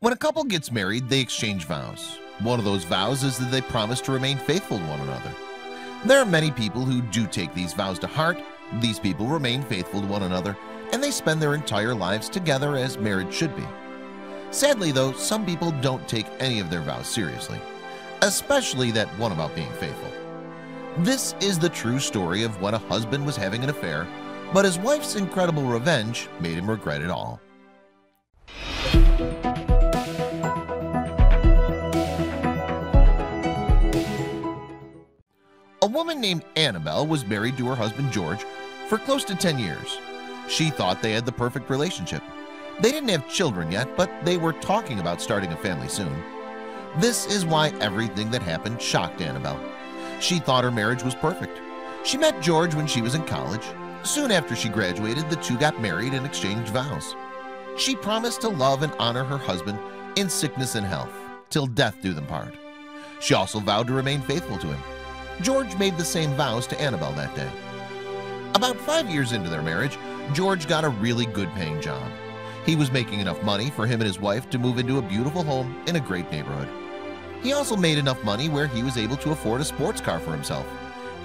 When a couple gets married, they exchange vows. One of those vows is that they promise to remain faithful to one another. There are many people who do take these vows to heart. These people remain faithful to one another, and they spend their entire lives together as marriage should be. Sadly, though, some people don't take any of their vows seriously, especially that one about being faithful. This is the true story of when a husband was having an affair, but his wife's incredible revenge made him regret it all. A woman named Annabelle was married to her husband George for close to 10 years. She thought they had the perfect relationship. They didn't have children yet, but they were talking about starting a family soon. This is why everything that happened shocked Annabelle. She thought her marriage was perfect. She met George when she was in college. Soon after she graduated, the two got married and exchanged vows. She promised to love and honor her husband in sickness and health, till death do them part. She also vowed to remain faithful to him. George made the same vows to Annabelle that day. About 5 years into their marriage, George got a really good-paying job. He was making enough money for him and his wife to move into a beautiful home in a great neighborhood. He also made enough money where he was able to afford a sports car for himself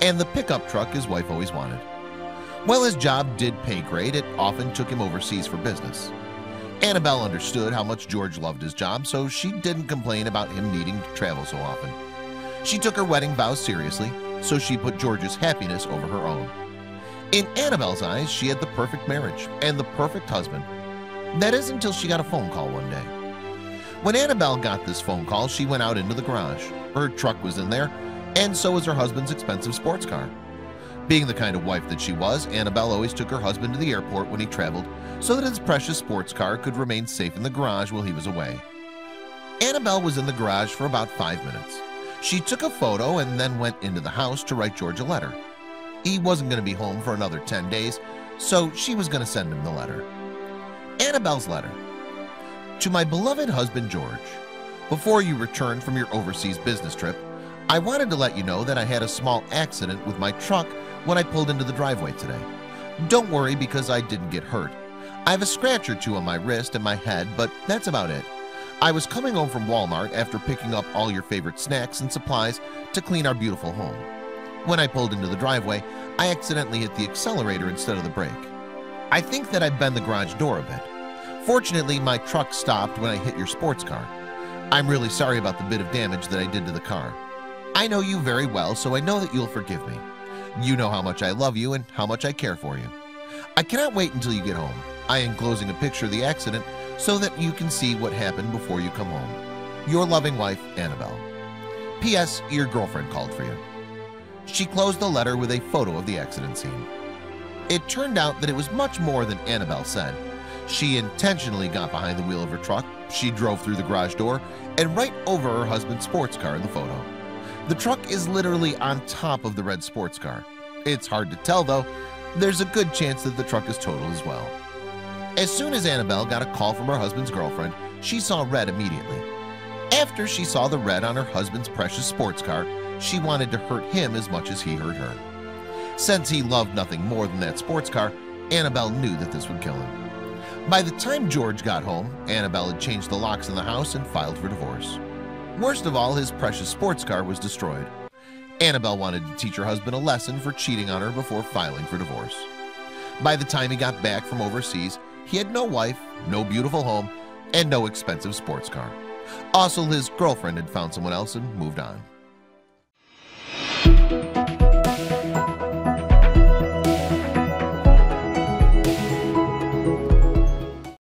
and the pickup truck his wife always wanted. While his job did pay great, it often took him overseas for business. Annabelle understood how much George loved his job, so she didn't complain about him needing to travel so often. She took her wedding vows seriously, so she put George's happiness over her own. In Annabelle's eyes, she had the perfect marriage and the perfect husband. That is until she got a phone call one day. When Annabelle got this phone call, she went out into the garage. Her truck was in there, and so was her husband's expensive sports car. Being the kind of wife that she was, Annabelle always took her husband to the airport when he traveled so that his precious sports car could remain safe in the garage while he was away. Annabelle was in the garage for about 5 minutes. She took a photo and then went into the house to write George a letter. He wasn't going to be home for another 10 days, so she was going to send him the letter. Annabelle's letter. To my beloved husband George, before you returned from your overseas business trip, I wanted to let you know that I had a small accident with my truck when I pulled into the driveway today. Don't worry because I didn't get hurt. I have a scratch or two on my wrist and my head, but that's about it. I was coming home from Walmart after picking up all your favorite snacks and supplies to clean our beautiful home. When I pulled into the driveway, I accidentally hit the accelerator instead of the brake. I think that I bent the garage door a bit. Fortunately, my truck stopped when I hit your sports car. I'm really sorry about the bit of damage that I did to the car. I know you very well, so I know that you'll forgive me. You know how much I love you and how much I care for you. I cannot wait until you get home. I am enclosing a picture of the accident so that you can see what happened before you come home. Your loving wife, Annabelle. P.S. Your girlfriend called for you. She closed the letter with a photo of the accident scene. It turned out that it was much more than Annabelle said. She intentionally got behind the wheel of her truck, she drove through the garage door, and right over her husband's sports car in the photo. The truck is literally on top of the red sports car. It's hard to tell though. There's a good chance that the truck is totaled as well. As soon as Annabelle got a call from her husband's girlfriend, she saw red immediately. After she saw the red on her husband's precious sports car, she wanted to hurt him as much as he hurt her. Since he loved nothing more than that sports car, Annabelle knew that this would kill him. By the time George got home, Annabelle had changed the locks in the house and filed for divorce. Worst of all, his precious sports car was destroyed. Annabelle wanted to teach her husband a lesson for cheating on her before filing for divorce. By the time he got back from overseas, he had no wife, no beautiful home, and no expensive sports car. Also, his girlfriend had found someone else and moved on.